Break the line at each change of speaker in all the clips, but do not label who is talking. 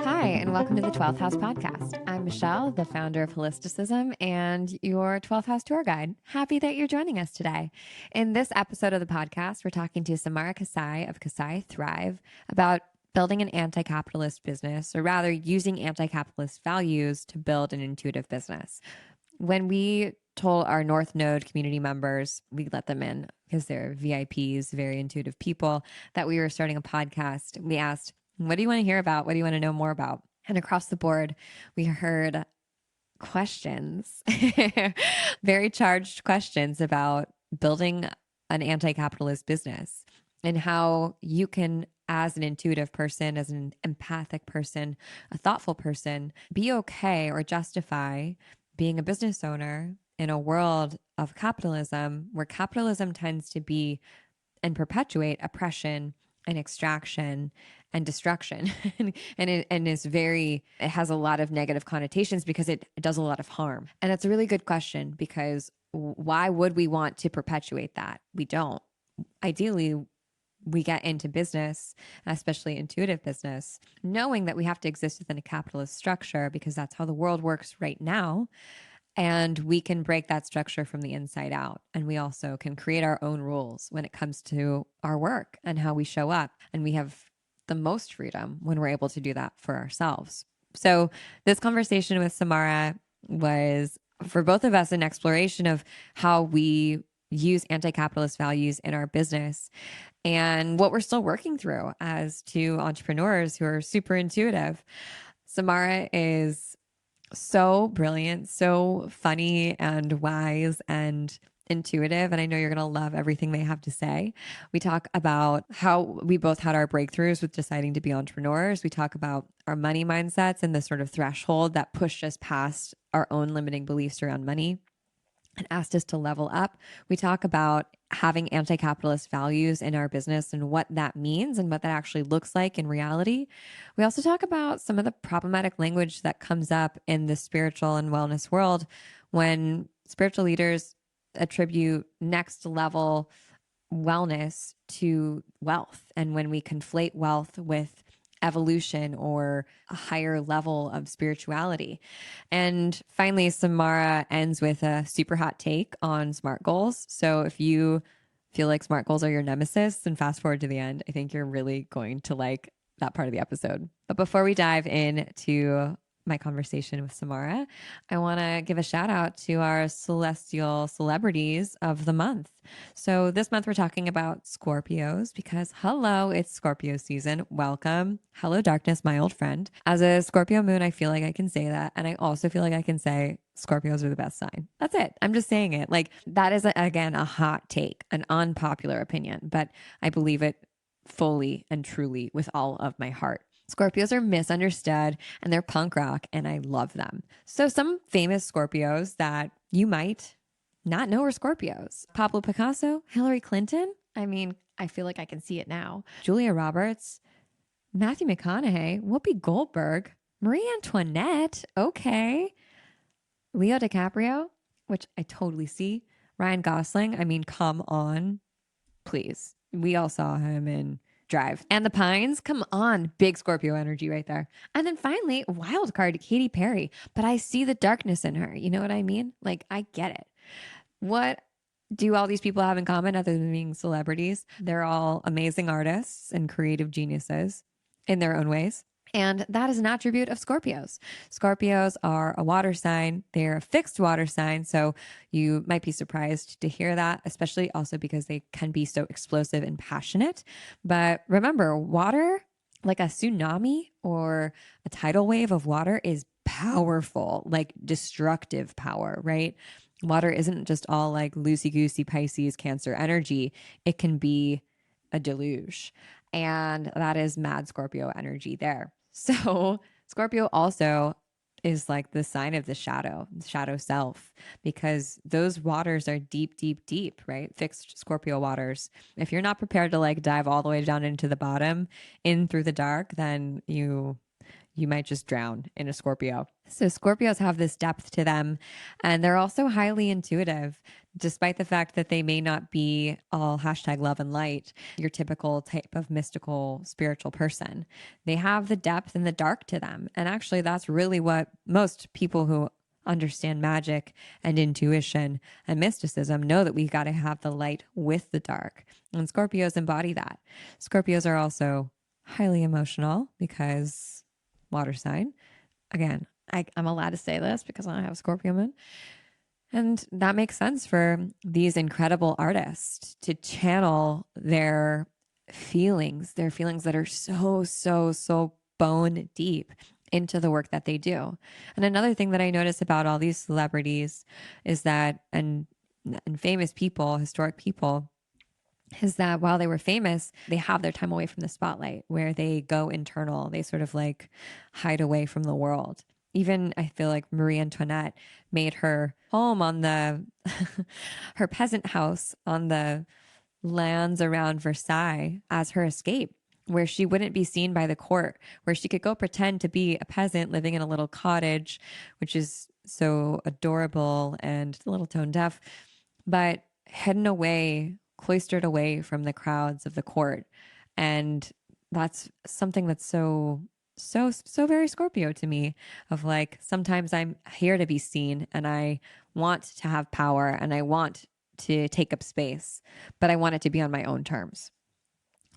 Hi, and welcome to the 12th House Podcast. I'm Michelle, the founder of Holisticism and your 12th House tour guide. Happy that you're joining us today. In this episode of the podcast, we're talking to Samara Kasai of Kasai Thrive about building an anti-capitalist business, or rather using anti-capitalist values to build an intuitive business. When we told our North Node community members, we let them in because they're VIPs, very intuitive people, that we were starting a podcast. We asked, what do you want to hear about? What do you want to know more about? And across the board, we heard questions, very charged questions about building an anti-capitalist business and how you can, as an intuitive person, as an empathic person, a thoughtful person, be okay or justify being a business owner in a world of capitalism where capitalism tends to be and perpetuate oppression and extraction and destruction it has a lot of negative connotations because it does a lot of harm. And it's a really good question, because why would we want to perpetuate that? We don't. Ideally, we get into business, especially intuitive business, knowing that we have to exist within a capitalist structure because that's how the world works right now. And we can break that structure from the inside out. And we also can create our own rules when it comes to our work and how we show up. And we have the most freedom when we're able to do that for ourselves. So this conversation with Samara was, for both of us, an exploration of how we use anti-capitalist values in our business and what we're still working through as two entrepreneurs who are super intuitive. Samara is so brilliant, so funny and wise and intuitive. And I know you're going to love everything they have to say. We talk about how we both had our breakthroughs with deciding to be entrepreneurs. We talk about our money mindsets and the sort of threshold that pushed us past our own limiting beliefs around money and asked us to level up. We talk about having anti-capitalist values in our business and what that means and what that actually looks like in reality. We also talk about some of the problematic language that comes up in the spiritual and wellness world when spiritual leaders attribute next level wellness to wealth, and when we conflate wealth with evolution or a higher level of spirituality. And finally, Samara ends with a super hot take on SMART goals. So if you feel like SMART goals are your nemesis, then fast forward to the end. I think you're really going to like that part of the episode. But before we dive into my conversation with Samara, I want to give a shout out to our celestial celebrities of the month. So this month we're talking about Scorpios because hello, it's Scorpio season. Welcome. Hello, darkness, my old friend. As a Scorpio moon, I feel like I can say that. And I also feel like I can say Scorpios are the best sign. That's it. I'm just saying it. Like that is, again, a hot take, an unpopular opinion, but I believe it fully and truly with all of my heart. Scorpios are misunderstood and they're punk rock, and I love them. So some famous Scorpios that you might not know are Scorpios: Pablo Picasso, Hillary Clinton. I mean, I feel like I can see it now. Julia Roberts, Matthew McConaughey, Whoopi Goldberg, Marie Antoinette. Okay. Leo DiCaprio, which I totally see. Ryan Gosling. I mean, come on, please. We all saw him in Drive. And the Pines, come on, big Scorpio energy right there. And then finally, wild card, Katy Perry. But I see the darkness in her. You know what I mean? Like, I get it. What do all these people have in common other than being celebrities? They're all amazing artists and creative geniuses in their own ways. And that is an attribute of Scorpios. Scorpios are a water sign. They're a fixed water sign. So you might be surprised to hear that, especially also because they can be so explosive and passionate. But remember, water, like a tsunami or a tidal wave of water, is powerful, like destructive power, right? Water isn't just all like loosey-goosey Pisces Cancer energy. It can be a deluge. And that is mad Scorpio energy there. So Scorpio also is like the sign of the shadow self, because those waters are deep, deep, deep, right? Fixed Scorpio waters. If you're not prepared to like dive all the way down into the bottom, in through the dark, then you might just drown in a Scorpio. So Scorpios have this depth to them, and they're also highly intuitive, despite the fact that they may not be all hashtag love and light, your typical type of mystical spiritual person. They have the depth and the dark to them. And actually, that's really what most people who understand magic and intuition and mysticism know, that we got to have the light with the dark. And Scorpios embody that. Scorpios are also highly emotional because water sign. Again, I'm allowed to say this because I have Scorpio moon. And that makes sense for these incredible artists to channel their feelings that are so bone deep into the work that they do. And another thing that I notice about all these celebrities is that, and famous people, historic people, is that while they were famous, they have their time away from the spotlight, where they go internal. They sort of like hide away from the world. Even I feel like Marie Antoinette made her home on the, her peasant house on the lands around Versailles as her escape, where she wouldn't be seen by the court, where she could go pretend to be a peasant living in a little cottage, which is so adorable and a little tone deaf, but hidden away, cloistered away from the crowds of the court. And that's something that's so very Scorpio to me, of like, sometimes I'm here to be seen and I want to have power and I want to take up space, but I want it to be on my own terms.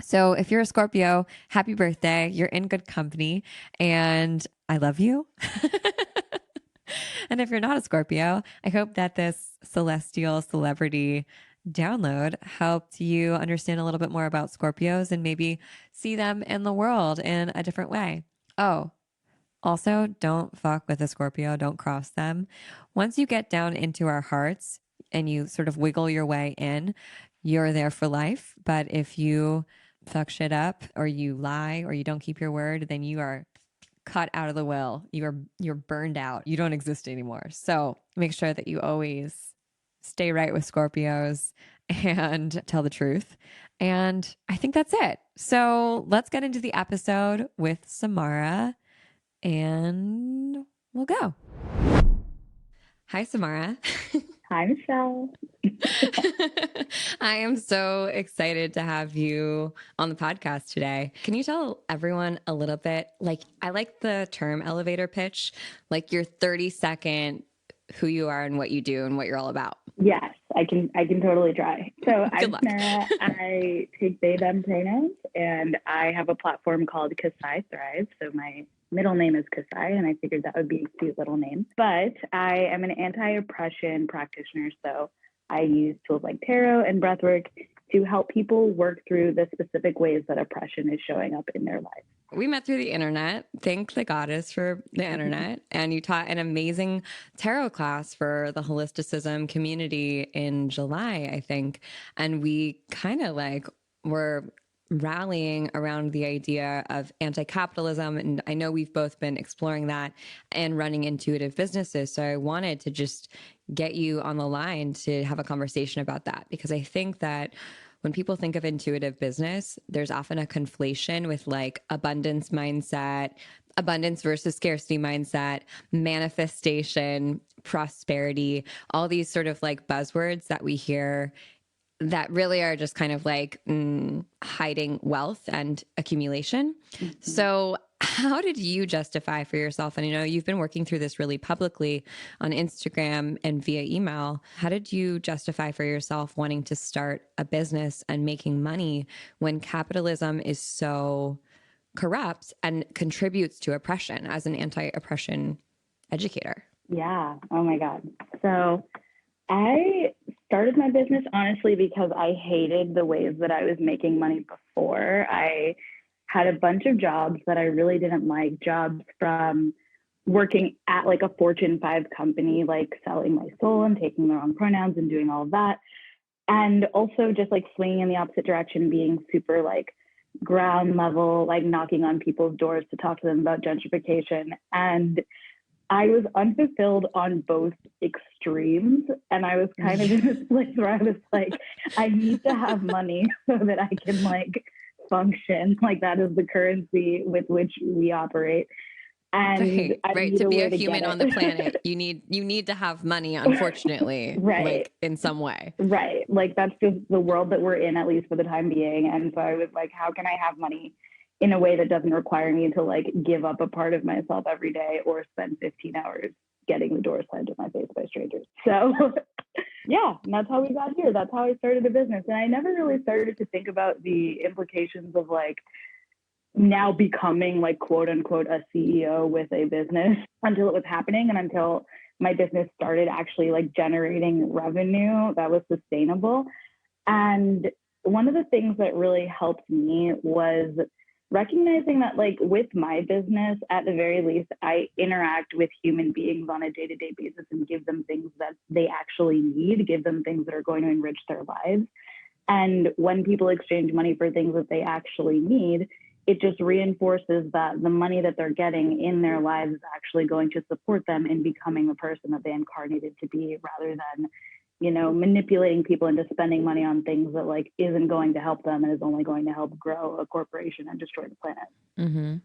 So if you're a Scorpio, happy birthday. You're in good company and I love you. And if you're not a Scorpio, I hope that this celestial celebrity download helped you understand a little bit more about Scorpios and maybe see them in the world in a different way. Oh, also, don't fuck with a Scorpio. Don't cross them. Once you get down into our hearts and you sort of wiggle your way in, you're there for life. But if you fuck shit up or you lie or you don't keep your word, then you are cut out of the will. You're burned out. You don't exist anymore. So make sure that you always stay right with Scorpios and tell the truth. And I think that's it. So let's get into the episode with Samara and we'll go. Hi, Samara.
Hi, Michelle.
I am so excited to have you on the podcast today. Can you tell everyone a little bit, like, I like the term elevator pitch, like your 30-second who you are and what you do and what you're all about?
Yes, I can totally try. So
Good
I'm
luck.
Samara. I take they, them pronouns, and I have a platform called Kasai Thrive. So my middle name is Kasai, and I figured that would be a cute little name. But I am an anti-oppression practitioner, so I use tools like tarot and breathwork to help people work through the specific ways that oppression is showing up in their lives.
We met through the internet. Thank the goddess for the internet. And you taught an amazing tarot class for the Holisticism community in July, I think. And we kind of like were rallying around the idea of anti-capitalism. And I know we've both been exploring that and running intuitive businesses. So I wanted to just get you on the line to have a conversation about that, because I think that when people think of intuitive business, there's often a conflation with like abundance mindset, abundance versus scarcity mindset, manifestation, prosperity, all these sort of like buzzwords that we hear that really are just kind of like hiding wealth and accumulation. Mm-hmm. So how did you justify for yourself? And I know you've been working through this really publicly on Instagram and via email. How did you justify for yourself wanting to start a business and making money when capitalism is so corrupt and contributes to oppression as an anti-oppression educator?
Yeah. Oh my God. So I started my business honestly because I hated the ways that I was making money before. I had a bunch of jobs that I really didn't like, jobs from working at like a Fortune 5 company, like selling my soul and taking the wrong pronouns and doing all of that. And also just like swinging in the opposite direction, being super like ground level, like knocking on people's doors to talk to them about gentrification. And I was unfulfilled on both extremes. And I was kind of in this place where I was like, I need to have money so that I can like function. Like that is the currency with which we operate. and
Right,
I
right.
need
To
a
be a
way to get
human on the planet,
it.
you need to have money, unfortunately,
Right.
like in some way.
Right. Like that's just the world that we're in, at least for the time being. And so I was like, how can I have money in a way that doesn't require me to like give up a part of myself every day or spend 15 hours getting the door slammed in my face by strangers? So yeah, and that's how we got here. That's how I started a business. And I never really started to think about the implications of like now becoming like quote unquote a CEO with a business until it was happening and until my business started actually like generating revenue that was sustainable. And one of the things that really helped me was recognizing that like with my business, at the very least, I interact with human beings on a day-to-day basis and give them things that they actually need, give them things that are going to enrich their lives. And when people exchange money for things that they actually need, it just reinforces that the money that they're getting in their lives is actually going to support them in becoming the person that they incarnated to be, rather than, you know, manipulating people into spending money on things that like isn't going to help them and is only going to help grow a corporation and destroy the planet.
Mm-hmm.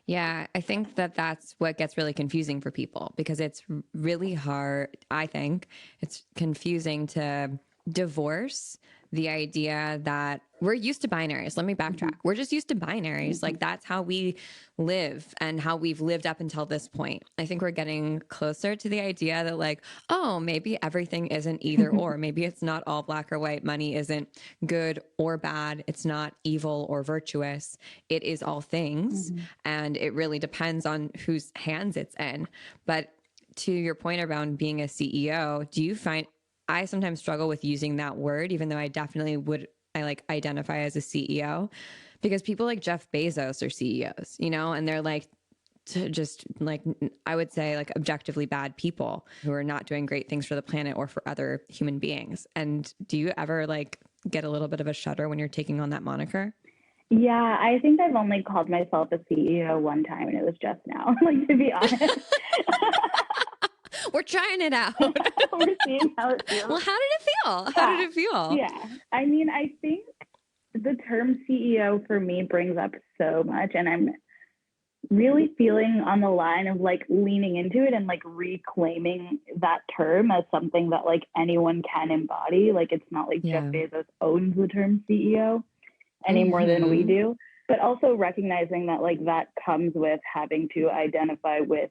Yeah, I think that that's what gets really confusing for people because it's really hard. I think it's confusing to divorce the idea that we're used to binaries. Let me backtrack. We're just used to binaries. Like that's how we live and how we've lived up until this point. I think we're getting closer to the idea that like, oh, maybe everything isn't either or. Maybe it's not all black or white. Money isn't good or bad. It's not evil or virtuous. It is all things. And it really depends on whose hands it's in. But to your point around being a CEO, do you find I sometimes struggle with using that word, even though I definitely would, I like identify as a CEO because people like Jeff Bezos are CEOs, you know, and they're like, just like, I would say like objectively bad people who are not doing great things for the planet or for other human beings. And do you ever like get a little bit of a shudder when you're taking on that moniker?
Yeah, I think I've only called myself a CEO one time, and it was just now, like to be honest.
We're trying it out.
We're seeing how it feels.
Well, how did it feel? How did it feel?
Yeah. I mean, I think the term CEO for me brings up so much, and I'm really feeling on the line of like leaning into it and like reclaiming that term as something that like anyone can embody. Like it's not like Jeff
Yeah.
Bezos owns the term CEO any more than we do, but also recognizing that like that comes with having to identify with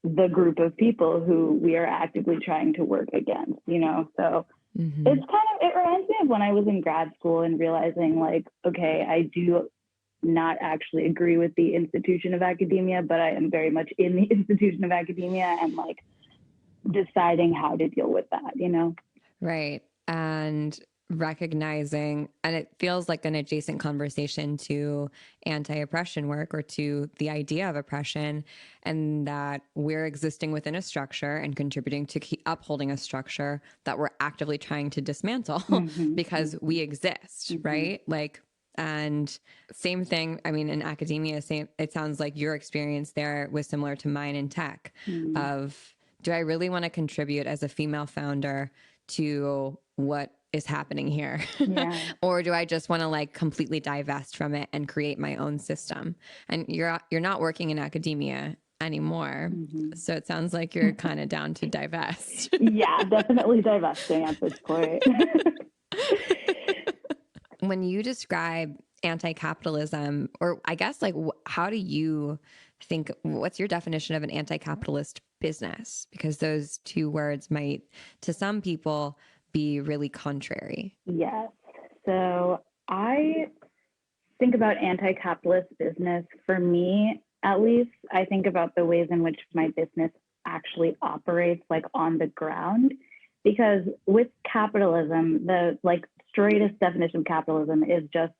the group of people who we are actively trying to work against, you know? So it's kind of, it reminds me of when I was in grad school and realizing like, okay, I do not actually agree with the institution of academia, but I am very much in the institution of academia and like deciding how to deal with that, you know?
Right. And recognizing, and it feels like an adjacent conversation to anti oppression work or to the idea of oppression, and that we're existing within a structure and contributing to keep upholding a structure that we're actively trying to dismantle because we exist, right? Like, and same thing, I mean, in academia, same, it sounds like your experience there was similar to mine in tech of, do I really want to contribute as a female founder to what is happening here? Or do I just want to like completely divest from it and create my own system? And you're not working in academia anymore. So it sounds like you're kind of down to divest.
Yeah, definitely divesting at this point.
When you describe anti-capitalism, or I guess like how do you think, what's your definition of an anti-capitalist business? Because those two words might, to some people, be really contrary.
Yes. So I think about anti-capitalist business. For me, at least, I think about the ways in which my business actually operates like on the ground. Because with capitalism, the like straightest definition of capitalism is just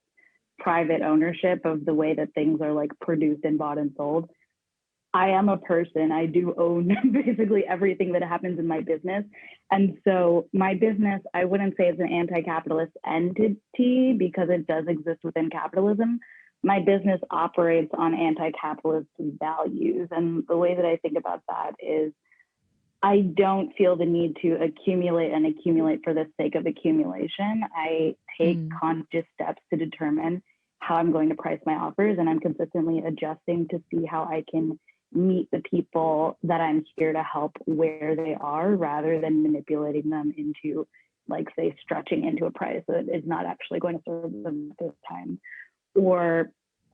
private ownership of the way that things are like produced and bought and sold. I am a person. I do own basically everything that happens in my business. And so my business, I wouldn't say it's an anti-capitalist entity because it does exist within capitalism. My business operates on anti-capitalist values. And the way that I think about that is I don't feel the need to accumulate and accumulate for the sake of accumulation. I take conscious steps to determine how I'm going to price my offers, and I'm consistently adjusting to see how I can meet the people that I'm here to help where they are, rather than manipulating them into, like, say, stretching into a price that is not actually going to serve them at this time, or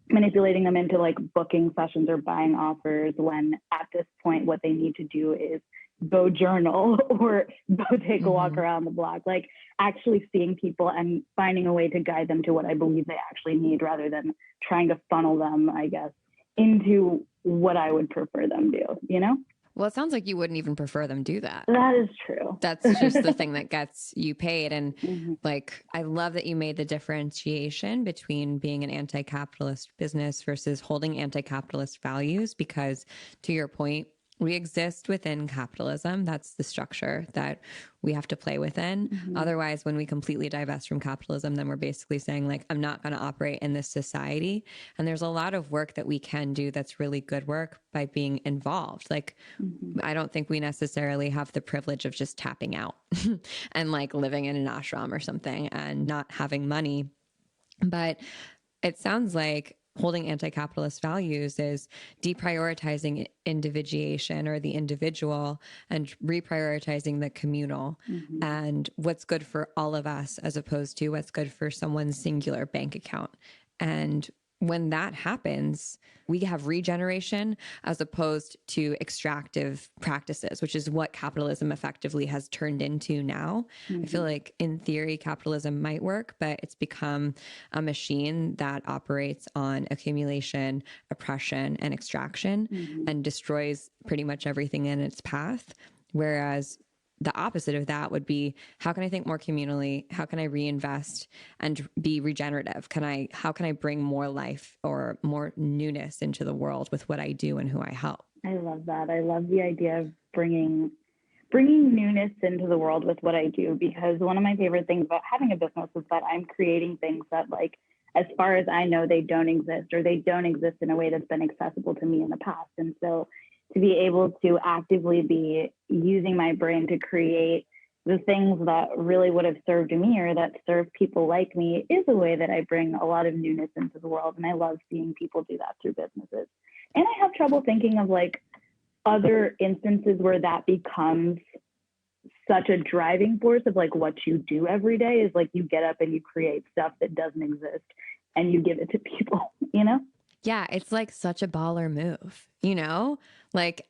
manipulating them into like booking sessions or buying offers, when at this point what they need to do is go journal or go take a walk around the block, like actually seeing people and finding a way to guide them to what I believe they actually need, rather than trying to funnel them, I guess, into what I would prefer them do, you know?
Well, it sounds like you wouldn't even prefer them do that.
That is true.
That's just the thing that gets you paid. And
Mm-hmm.
like, I love that you made the differentiation between being an anti-capitalist business versus holding anti-capitalist values, because to your point, we exist within capitalism. That's the structure that we have to play within.
Mm-hmm.
Otherwise, when we completely divest from capitalism, then we're basically saying, like, I'm not going to operate in this society. And there's a lot of work that we can do that's really good work by being involved. Like, I don't think we necessarily have the privilege of just tapping out and like living in an ashram or something and not having money. But it sounds like holding anti-capitalist values is deprioritizing individuation or the individual and reprioritizing the communal and what's good for all of us, as opposed to what's good for someone's singular bank account. And when that happens, we have regeneration as opposed to extractive practices, which is what capitalism effectively has turned into now. I feel like in theory, capitalism might work, but it's become a machine that operates on accumulation, oppression, and extraction and destroys pretty much everything in its path. Whereas the opposite of that would be, how can I think more communally? How can I reinvest and be regenerative? How can I bring more life or more newness into the world with what I do and who I help?
I love that. I love the idea of bringing newness into the world with what I do, because one of my favorite things about having a business is that I'm creating things that, like, as far as I know, they don't exist, or they don't exist in a way that's been accessible to me in the past. And so to be able to actively be using my brain to create the things that really would have served me or that serve people like me is a way that I bring a lot of newness into the world. And I love seeing people do that through businesses. And I have trouble thinking of like other instances where that becomes such a driving force of like what you do every day, is like you get up and you create stuff that doesn't exist and you give it to people, you know?
Yeah, it's like such a baller move, you know? Like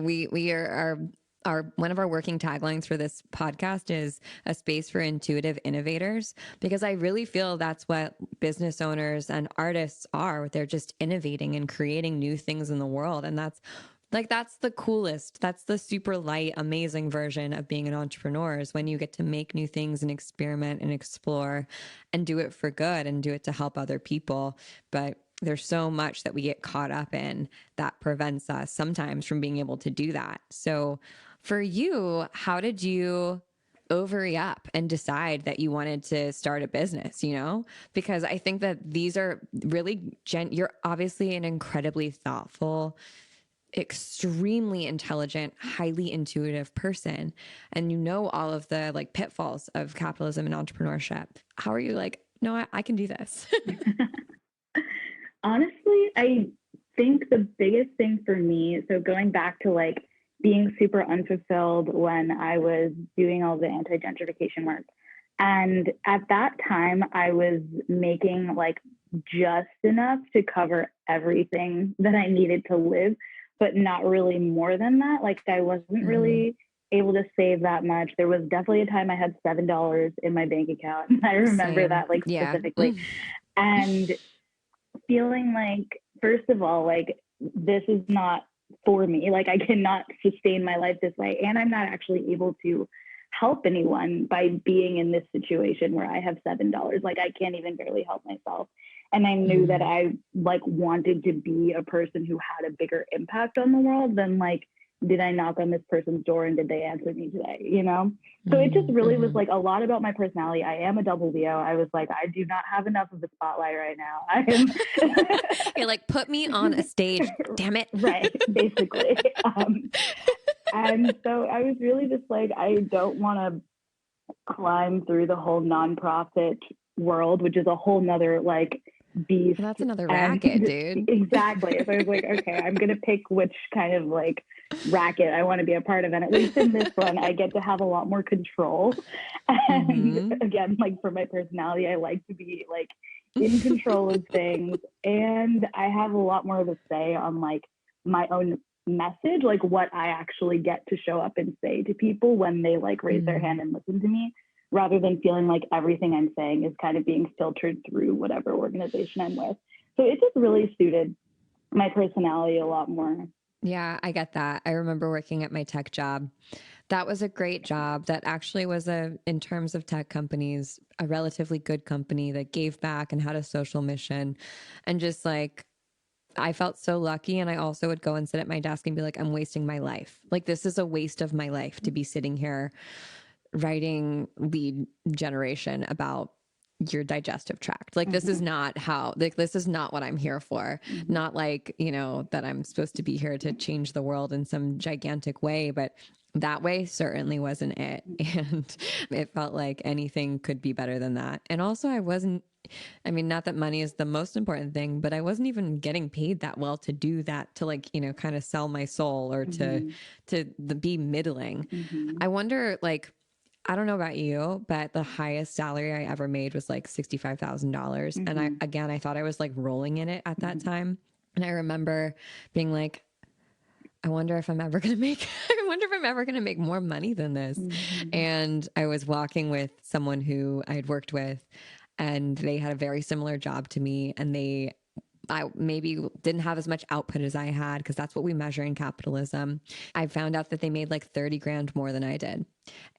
we are our one of our working taglines for this podcast is a space for intuitive innovators, because I really feel that's what business owners and artists are. They're just innovating and creating new things in the world, and that's the coolest. That's the super light, amazing version of being an entrepreneur, is when you get to make new things and experiment and explore and do it for good and do it to help other people. But there's so much that we get caught up in that prevents us sometimes from being able to do that. So for you, how did you ovary up and decide that you wanted to start a business, you know? Because I think that these are really, you're obviously an incredibly thoughtful, extremely intelligent, highly intuitive person, and you know all of the like pitfalls of capitalism and entrepreneurship. How are you like, no, I can do this?
Honestly, I think the biggest thing for me, so going back to like being super unfulfilled when I was doing all the anti-gentrification work, and at that time I was making like just enough to cover everything that I needed to live, but not really more than that. Like I wasn't really able to save that much. There was definitely a time I had $7 in my bank account. I remember
Same.
that like
Yeah.
specifically. And feeling like, first of all, like this is not for me. Like I cannot sustain my life this way. And I'm not actually able to help anyone by being in this situation where I have $7. Like I can't even barely help myself. And I knew that I like wanted to be a person who had a bigger impact on the world than like, did I knock on this person's door and did they answer me today? You know? So it just really was like a lot about my personality. I am a double Leo. I was like, I do not have enough of the spotlight right now. I am.
You're like, put me on a stage, damn it.
Right, basically. And so I was really just like, I don't want to climb through the whole nonprofit world, which is a whole nother like beast.
That's another
And
racket, dude.
exactly. So I was like, okay, I'm going to pick which kind of like racket I want to be a part of. And at least in this one, I get to have a lot more control. And again, like for my personality, I like to be like in control of things. And I have a lot more of a say on like my own message, like what I actually get to show up and say to people when they like raise their hand and listen to me, rather than feeling like everything I'm saying is kind of being filtered through whatever organization I'm with. So it just really suited my personality a lot more.
Yeah, I get that. I remember working at my tech job. That was a great job. That actually was in terms of tech companies, a relatively good company that gave back and had a social mission. And just like, I felt so lucky. And I also would go and sit at my desk and be like, I'm wasting my life. Like, this is a waste of my life to be sitting here writing lead generation about your digestive tract. Like, this is not how, like, this is not what I'm here for. Not like, you know, that I'm supposed to be here to change the world in some gigantic way, but that way certainly wasn't it. And it felt like anything could be better than that. And also, I mean, not that money is the most important thing, but I wasn't even getting paid that well to do that, to like, you know, kind of sell my soul or be middling. I wonder, like, I don't know about you, but the highest salary I ever made was like $65,000. And I thought I was like rolling in it at that time. And I remember being like, I wonder if I'm ever going to make, I wonder if I'm ever going to make more money than this. And I was walking with someone who I had worked with, and they had a very similar job to me. And I maybe didn't have as much output as I had, because that's what we measure in capitalism. I found out that they made like 30 grand more than I did.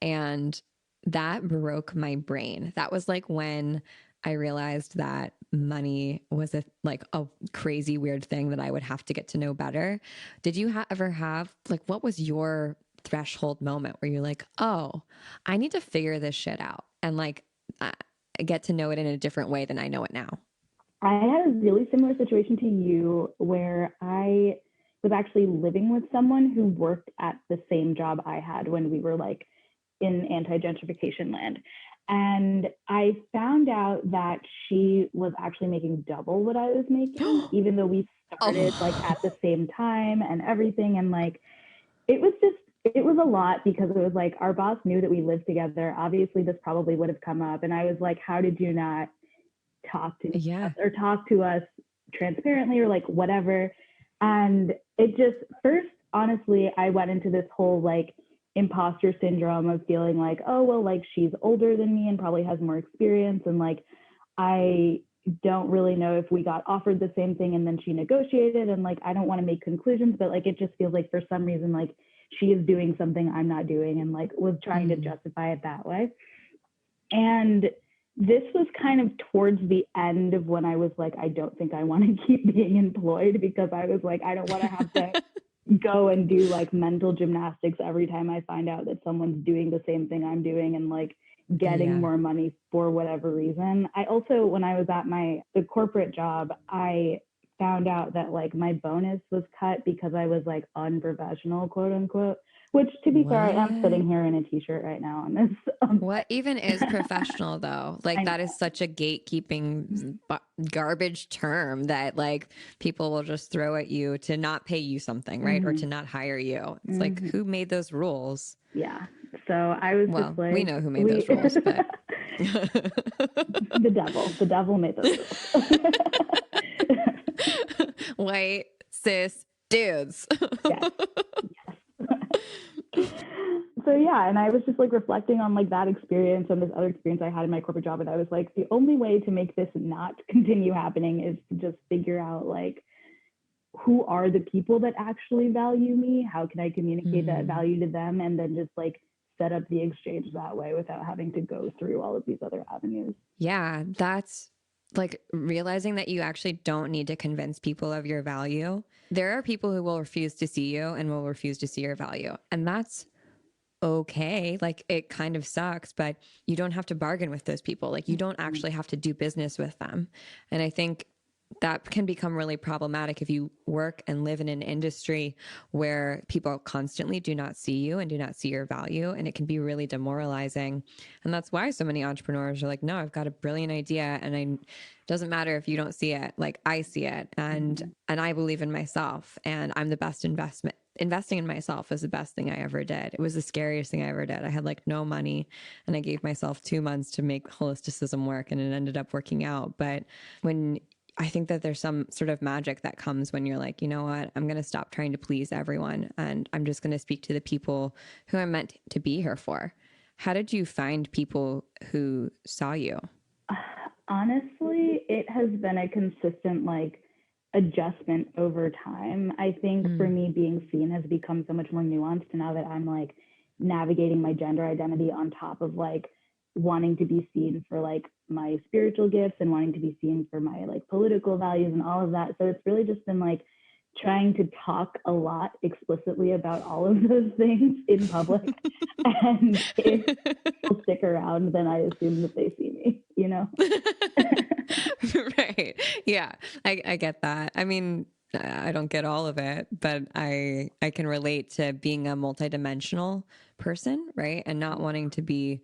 And that broke my brain. That was like when I realized that money was like a crazy weird thing that I would have to get to know better. Did you ever have, like, what was your threshold moment where you're like, oh, I need to figure this shit out and like get to know it in a different way than I know it now?
I had a really similar situation to you where I was actually living with someone who worked at the same job I had when we were like in anti-gentrification land. And I found out that she was actually making double what I was making, even though we started like at the same time and everything. And like, it was just, it was a lot, because it was like our boss knew that we lived together. Obviously, this probably would have come up. And I was like, how did you not talk to
Yeah.
us or talk to us transparently or like whatever? And it just, first, honestly, I went into this whole like imposter syndrome of feeling like, oh, well, like she's older than me and probably has more experience. And like, I don't really know if we got offered the same thing and then she negotiated. And like, I don't want to make conclusions, but like, it just feels like for some reason, like she is doing something I'm not doing, and like was trying to justify it that way. And this was kind of towards the end of when I was like, I don't think I want to keep being employed, because I was like, I don't want to have to go and do like mental gymnastics every time I find out that someone's doing the same thing I'm doing and like getting more money for whatever reason. I also, when I was at the corporate job, I found out that like my bonus was cut because I was like unprofessional, quote unquote. Which, to be fair, I am sitting here in a t-shirt right now on this.
What even is professional though? Like, that is such a gatekeeping garbage term that like people will just throw at you to not pay you something, right? Or to not hire you. It's like, who made those rules?
Yeah. So I was just like,
we know who made those rules, but
the devil made those rules.
White cis dudes.
Yes. So yeah, and I was just like reflecting on like that experience and this other experience I had in my corporate job, and I was like, the only way to make this not continue happening is to just figure out like, who are the people that actually value me? How can I communicate that value to them? And then just like set up the exchange that way without having to go through all of these other avenues.
Yeah, that's like realizing that you actually don't need to convince people of your value. There are people who will refuse to see you and will refuse to see your value. And that's okay. Like, it kind of sucks, but you don't have to bargain with those people. Like, you don't actually have to do business with them. And I think that can become really problematic if you work and live in an industry where people constantly do not see you and do not see your value. And it can be really demoralizing. And that's why so many entrepreneurs are like, no, I've got a brilliant idea. And it doesn't matter if you don't see it, like I see it. And I believe in myself, and I'm the best investment. Investing in myself was the best thing I ever did. It was the scariest thing I ever did. I had like no money, and I gave myself 2 months to make holisticism work, and it ended up working out. But when I think that there's some sort of magic that comes when you're like, you know what, I'm going to stop trying to please everyone, and I'm just going to speak to the people who I'm meant to be here for. How did you find people who saw you?
Honestly, it has been a consistent like adjustment over time. I think for me, being seen has become so much more nuanced now that I'm like navigating my gender identity on top of like wanting to be seen for like my spiritual gifts and wanting to be seen for my like political values and all of that. So it's really just been like trying to talk a lot explicitly about all of those things in public. And if people stick around, then I assume that they see me, you know?
Right. Yeah. I get that. I mean, I don't get all of it, but I can relate to being a multidimensional person, right? And not wanting to be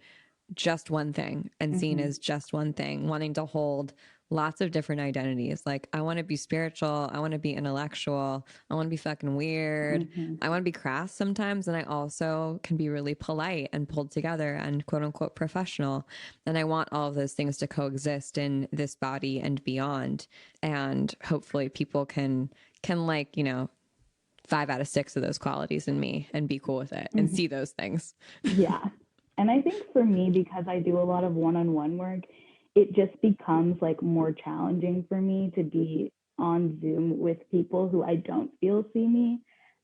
just one thing and seen as just one thing, wanting to hold lots of different identities. Like, I want to be spiritual. I want to be intellectual. I want to be fucking weird. I want to be crass sometimes. And I also can be really polite and pulled together and quote unquote professional. And I want all of those things to coexist in this body and beyond. And hopefully people can like, 5 out of 6 of those qualities in me and be cool with it and see those things.
Yeah. And I think for me, because I do a lot of one-on-one work, it just becomes like more challenging for me to be on Zoom with people who I don't feel see me,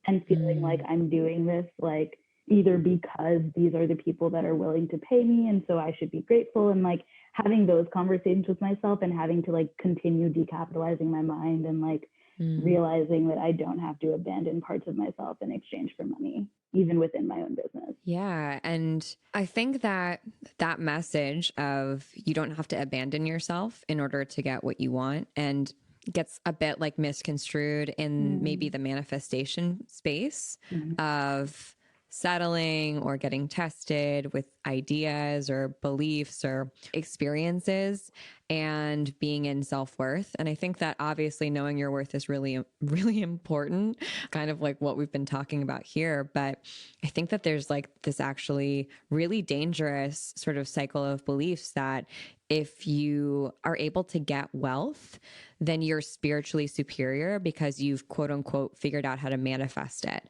and feeling like I'm doing this like either because these are the people that are willing to pay me and so I should be grateful, and like having those conversations with myself and having to like continue decapitalizing my mind and like realizing that I don't have to abandon parts of myself in exchange for money, even within my own business.
Yeah. And I think that that message of you don't have to abandon yourself in order to get what you want, and gets a bit like misconstrued in maybe the manifestation space of settling or getting tested with ideas or beliefs or experiences and being in self-worth. And I think that obviously knowing your worth is really, really important, kind of like what we've been talking about here. But I think that there's like this actually really dangerous sort of cycle of beliefs that if you are able to get wealth, then you're spiritually superior because you've quote unquote figured out how to manifest it.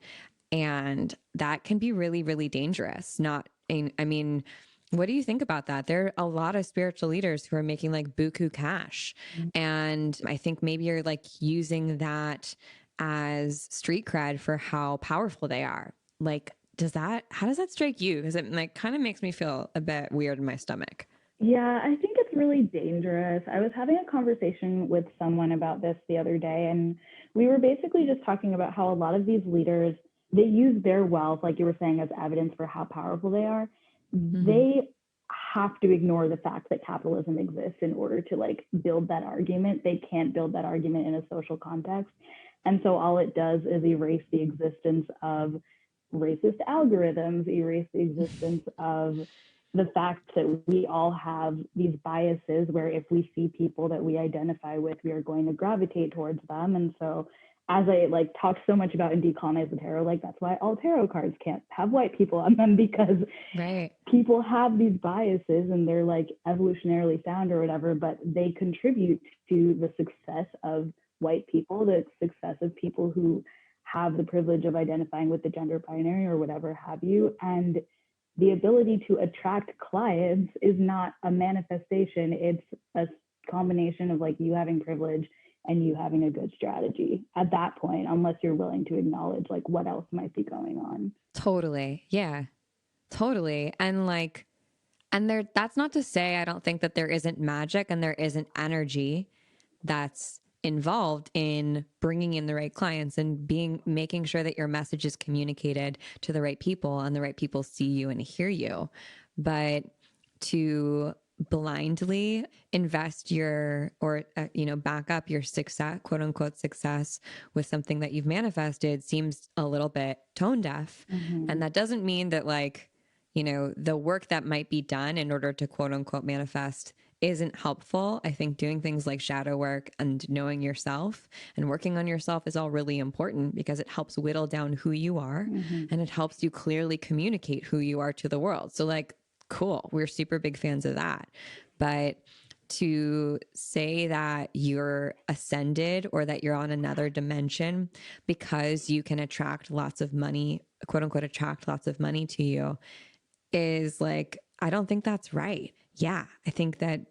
And that can be really, really dangerous. I mean, what do you think about that? There are a lot of spiritual leaders who are making like buku cash. And I think maybe you're like using that as street cred for how powerful they are. Like, how does that strike you? Because it like kind of makes me feel a bit weird in my stomach.
Yeah, I think it's really dangerous. I was having a conversation with someone about this the other day, and we were basically just talking about how a lot of these leaders, they use their wealth, like you were saying, as evidence for how powerful they are. They have to ignore the fact that capitalism exists in order to like build that argument. They can't build that argument in a social context. And so all it does is erase the existence of racist algorithms, erase the existence of the fact that we all have these biases where if we see people that we identify with, we are going to gravitate towards them. And so as I like talk so much about in Decolonize the Tarot, like that's why all tarot cards can't have white people on them, because people have these biases and they're like evolutionarily sound or whatever, but they contribute to the success of white people, the success of people who have the privilege of identifying with the gender binary or whatever have you. And the ability to attract clients is not a manifestation. It's a combination of like you having privilege and you having a good strategy at that point, unless you're willing to acknowledge like what else might be going on.
Totally. Yeah, totally. And like, that's not to say I don't think that there isn't magic and there isn't energy that's involved in bringing in the right clients and making sure that your message is communicated to the right people and the right people see you and hear you. But to blindly invest your, or, back up your success, quote unquote success, with something that you've manifested seems a little bit tone deaf. And that doesn't mean that like, the work that might be done in order to quote unquote manifest isn't helpful. I think doing things like shadow work and knowing yourself and working on yourself is all really important because it helps whittle down who you are and it helps you clearly communicate who you are to the world. So like, cool. We're super big fans of that. But to say that you're ascended or that you're on another dimension because you can attract lots of money, quote unquote, attract lots of money to you is like, I don't think that's right. Yeah. I think that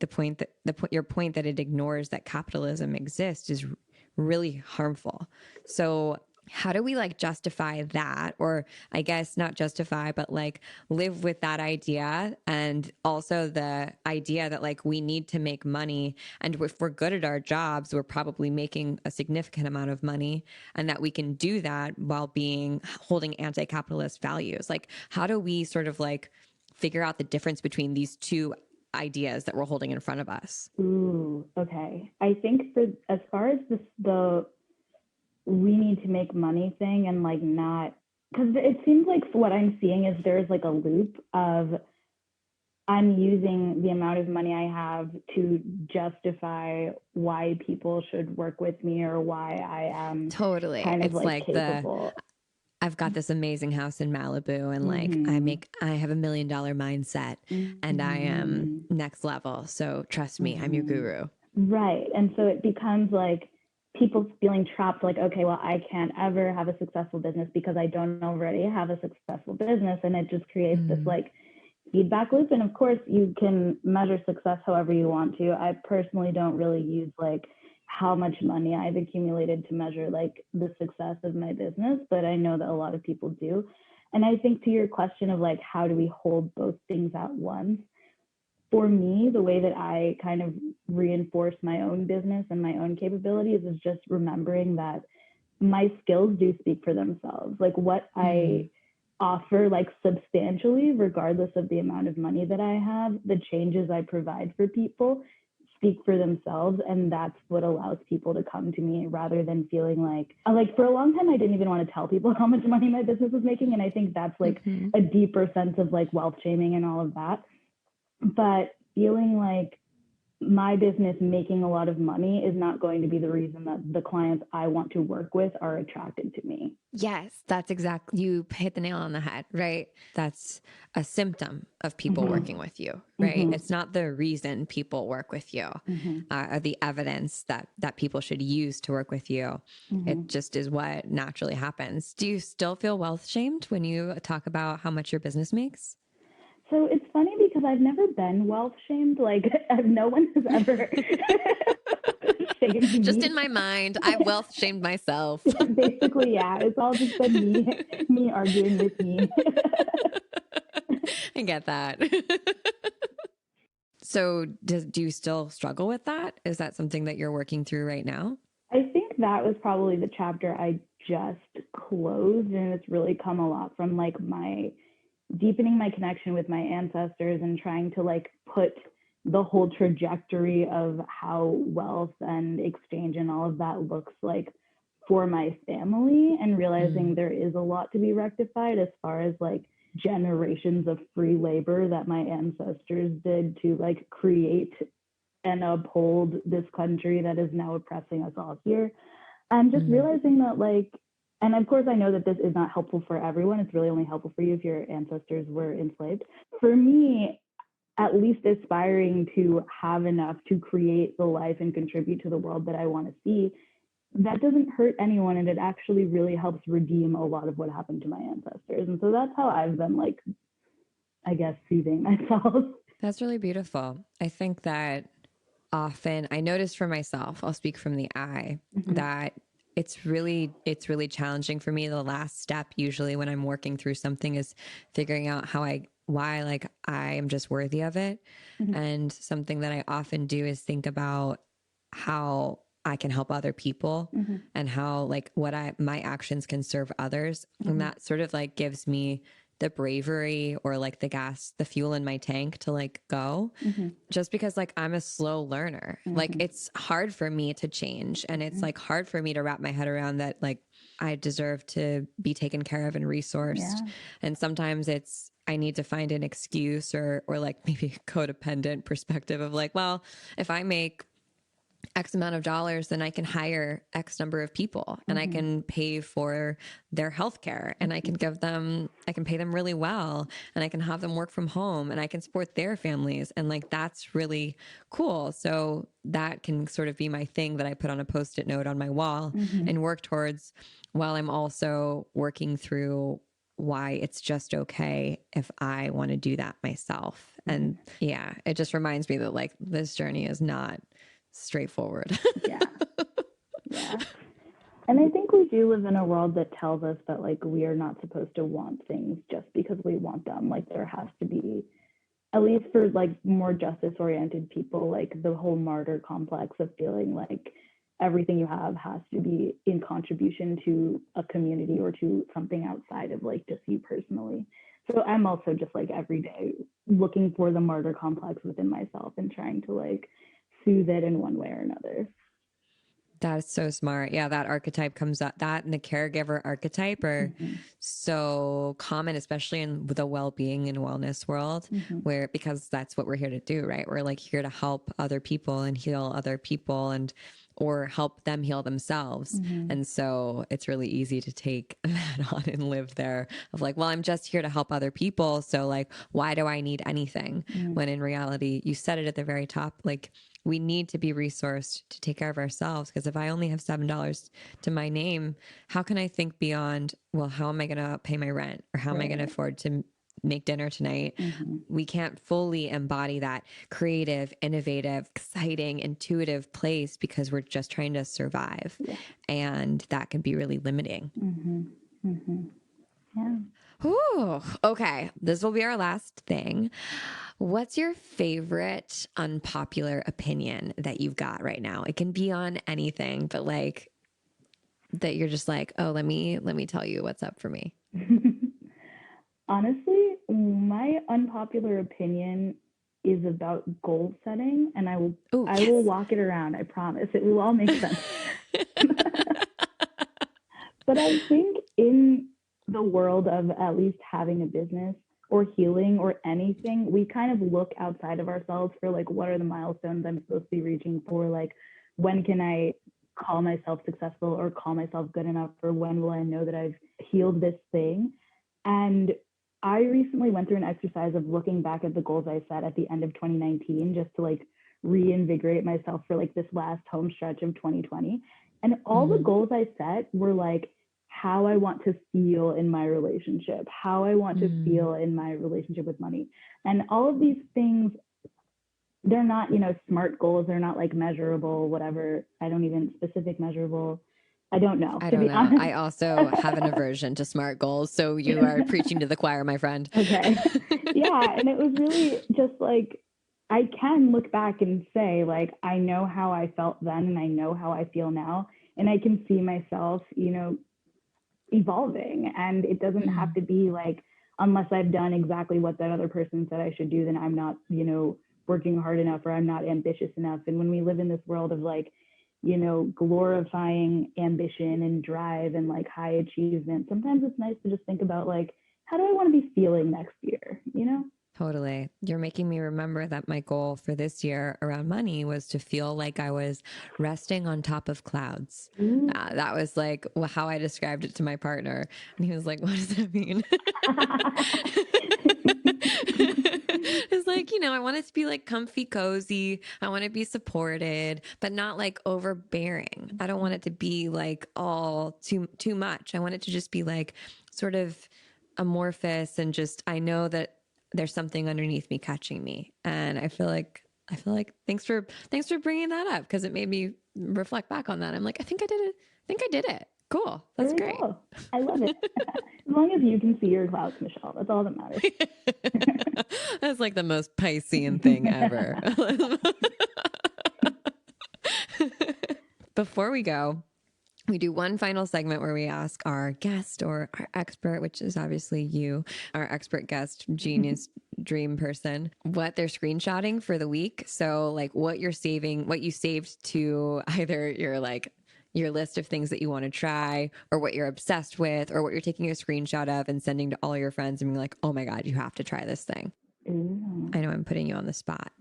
your point that it ignores that capitalism exists is really harmful. So how do we like justify that? Or I guess not justify, but like live with that idea. And also the idea that like we need to make money. And if we're good at our jobs, we're probably making a significant amount of money and that we can do that while holding anti-capitalist values. Like, how do we sort of like figure out the difference between these two ideas that we're holding in front of us?
Ooh, okay. I think as far as the we need to make money thing and like not, because it seems like what I'm seeing is there's like a loop of I'm using the amount of money I have to justify why people should work with me or why I am
Totally.
kind of
It's like
capable.
I've got this amazing house in Malibu and like I have $1 million mindset and I am next level. So trust me, I'm your guru.
Right. And so it becomes like people feeling trapped, like, okay, well, I can't ever have a successful business because I don't already have a successful business. And it just creates this like feedback loop. And of course, you can measure success however you want to. I personally don't really use like how much money I've accumulated to measure like the success of my business, but I know that a lot of people do. And I think to your question of like, how do we hold both things at once? For me, the way that I kind of reinforce my own business and my own capabilities is just remembering that my skills do speak for themselves. Like what I offer, like substantially, regardless of the amount of money that I have, the changes I provide for people speak for themselves. And that's what allows people to come to me rather than feeling like for a long time, I didn't even want to tell people how much money my business was making. And I think that's like a deeper sense of like wealth shaming and all of that. But feeling like my business making a lot of money is not going to be the reason that the clients I want to work with are attracted to me.
Yes, that's exactly, you hit the nail on the head, right? That's a symptom of people working with you, right? It's not the reason people work with you, or the evidence that people should use to work with you. It just is what naturally happens. Do you still feel wealth shamed when you talk about how much your business makes?
So it's funny because I've never been wealth shamed. Like no one has ever shamed me.
Just in my mind, I've wealth shamed myself.
Basically, yeah. It's all just been me arguing with me.
I get that. So do you still struggle with that? Is that something that you're working through right now?
I think that was probably the chapter I just closed, and it's really come a lot from like my deepening my connection with my ancestors and trying to like put the whole trajectory of how wealth and exchange and all of that looks like for my family, and realizing there is a lot to be rectified as far as like generations of free labor that my ancestors did to like create and uphold this country that is now oppressing us all here. And just realizing that like, and of course, I know that this is not helpful for everyone. It's really only helpful for you if your ancestors were enslaved. For me, at least aspiring to have enough to create the life and contribute to the world that I want to see, that doesn't hurt anyone. And it actually really helps redeem a lot of what happened to my ancestors. And so that's how I've been like, I guess, soothing myself.
That's really beautiful. I think that often I notice for myself, I'll speak from the I, that it's really challenging for me. The last step usually when I'm working through something is figuring out why like I am just worthy of it. And something that I often do is think about how I can help other people and how like my actions can serve others. And that sort of like gives me the bravery or like the gas, the fuel in my tank to like go, just because like I'm a slow learner. Like it's hard for me to change, and it's like hard for me to wrap my head around that like I deserve to be taken care of and resourced. And sometimes it's I need to find an excuse or like maybe a codependent perspective of like, well, if I make X amount of dollars, then I can hire X number of people and I can pay for their healthcare, and I can pay them really well, and I can have them work from home, and I can support their families. And like, that's really cool. So that can sort of be my thing that I put on a Post-it note on my wall and work towards, while I'm also working through why it's just okay if I want to do that myself. And yeah, it just reminds me that like this journey is not straightforward.
Yeah. And I think we do live in a world that tells us that like we are not supposed to want things just because we want them. Like there has to be, at least for like more justice oriented people, like the whole martyr complex of feeling like everything you have has to be in contribution to a community or to something outside of like just you personally. So I'm also just like every day looking for the martyr complex within myself and trying to like soothe it in one way or another.
That's so smart. Yeah, that archetype comes up. That and the caregiver archetype are so common, especially in the well-being and wellness world, where because that's what we're here to do, right? We're like here to help other people and heal other people, and or help them heal themselves. And so it's really easy to take that on and live there of like, well, I'm just here to help other people. So like, why do I need anything? When in reality, you said it at the very top, like we need to be resourced to take care of ourselves. Because if I only have $7 to my name, how can I think beyond, well, how am I going to pay my rent? Or how am I going to afford to make dinner tonight? We can't fully embody that creative, innovative, exciting, intuitive place because we're just trying to survive. And that can be really limiting.
Yeah.
Ooh, okay. This will be our last thing. What's your favorite unpopular opinion that you've got right now? It can be on anything, but like that you're just like, oh, let me tell you what's up for me.
Honestly, my unpopular opinion is about goal setting, and I will walk it around. I promise it will all make sense. But I think in the world of at least having a business or healing or anything, we kind of look outside of ourselves for like, what are the milestones I'm supposed to be reaching for? Like, when can I call myself successful or call myself good enough? Or when will I know that I've healed this thing? And I recently went through an exercise of looking back at the goals I set at the end of 2019, just to like reinvigorate myself for like this last home stretch of 2020. And all the goals I set were like how I want to feel in my relationship, how I want to feel in my relationship with money. And all of these things, they're not, SMART goals. They're not like measurable, whatever. I don't even specific measurable. I don't know.
I don't know. Honest. I also have an aversion to SMART goals. So you are preaching to the choir, my friend.
Okay. Yeah. And it was really just like, I can look back and say, like, I know how I felt then and I know how I feel now. And I can see myself, evolving. And it doesn't have to be like, unless I've done exactly what that other person said I should do, then I'm not, working hard enough or I'm not ambitious enough. And when we live in this world of like, glorifying ambition and drive and like high achievement, sometimes it's nice to just think about like, how do I want to be feeling next year,
Totally. You're making me remember that my goal for this year around money was to feel like I was resting on top of clouds. That was like how I described it to my partner. And he was like, what does that mean? It's like, I want it to be like comfy, cozy. I want to be supported, but not like overbearing. I don't want it to be like all too much. I want it to just be like sort of amorphous and just, I know that there's something underneath me catching me. And I feel like thanks for bringing that up, because it made me reflect back on that. I'm like, I think I did it. Cool. That's great.
Go. I love it. As long as you can see your clouds, Michelle, that's all that matters.
That's like the most Piscean thing ever. Before we go, we do one final segment where we ask our guest or our expert, which is obviously you, our expert guest, genius, dream person, what they're screenshotting for the week. So like what you're saving, what you saved to either your list of things that you want to try, or what you're obsessed with, or what you're taking a screenshot of and sending to all your friends and being like, oh my God, you have to try this thing.
Ooh.
I know I'm putting you on the spot.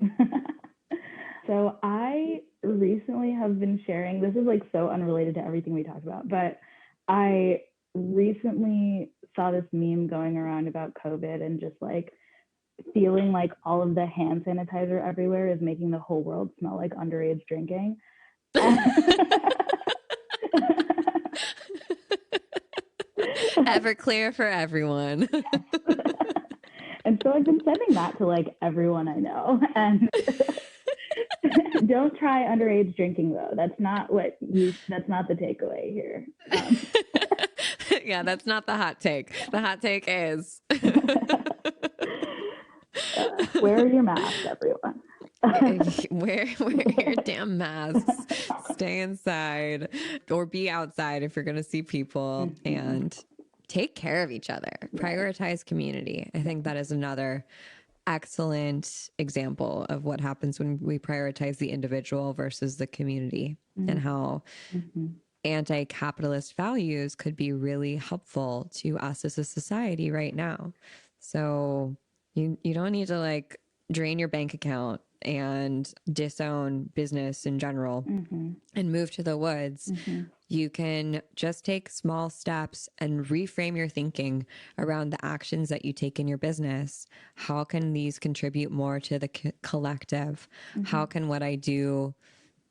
So I recently have been sharing, this is like so unrelated to everything we talked about, but I recently saw this meme going around about COVID and just like feeling like all of the hand sanitizer everywhere is making the whole world smell like underage drinking.
Everclear for everyone.
And so I've been sending that to like everyone I know. And don't try underage drinking though. That's not the takeaway here.
Yeah, that's not the hot take. The hot take is
wear your mask, everyone.
wear your damn masks. Stay inside or be outside if you're going to see people, and take care of each other. Prioritize community. I think that is another excellent example of what happens when we prioritize the individual versus the community, and how anti-capitalist values could be really helpful to us as a society right now. So you don't need to like drain your bank account and disown business in general and move to the woods. You can just take small steps and reframe your thinking around the actions that you take in your business. How can these contribute more to the collective? How can what I do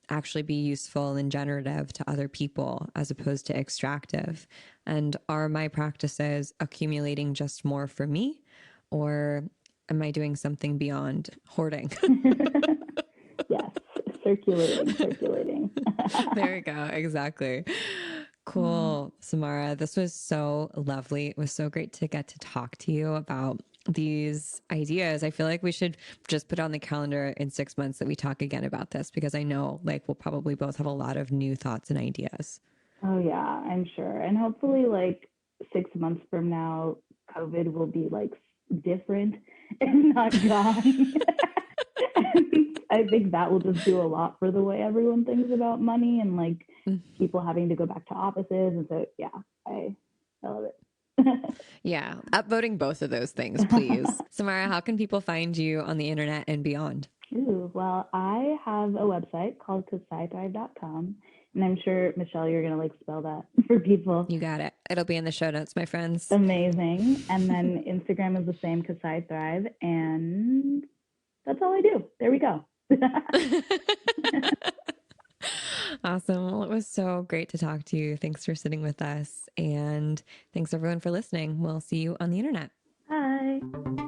actually be useful and generative to other people as opposed to extractive? And are my practices accumulating just more for me, or am I doing something beyond hoarding?
Yes, circulating.
There we go. Exactly. Cool. Samara, this was so lovely. It was so great to get to talk to you about these ideas. I feel like we should just put on the calendar in 6 months that we talk again about this, because I know like we'll probably both have a lot of new thoughts and ideas.
Oh yeah, I'm sure. And hopefully like 6 months from now, COVID will be like different and not gone. And I think that will just do a lot for the way everyone thinks about money and like people having to go back to offices. And so yeah, I love it.
Yeah. Upvoting both of those things, please. Samara, how can people find you on the internet and beyond?
Ooh, well, I have a website called KasaiThrive.com. And I'm sure, Michelle, you're going to like spell that for people.
You got it. It'll be in the show notes, my friends.
Amazing. And then Instagram is the same, Kasai Thrive. And that's all I do. There we go.
Awesome. Well, it was so great to talk to you. Thanks for sitting with us. And thanks everyone for listening. We'll see you on the internet.
Bye.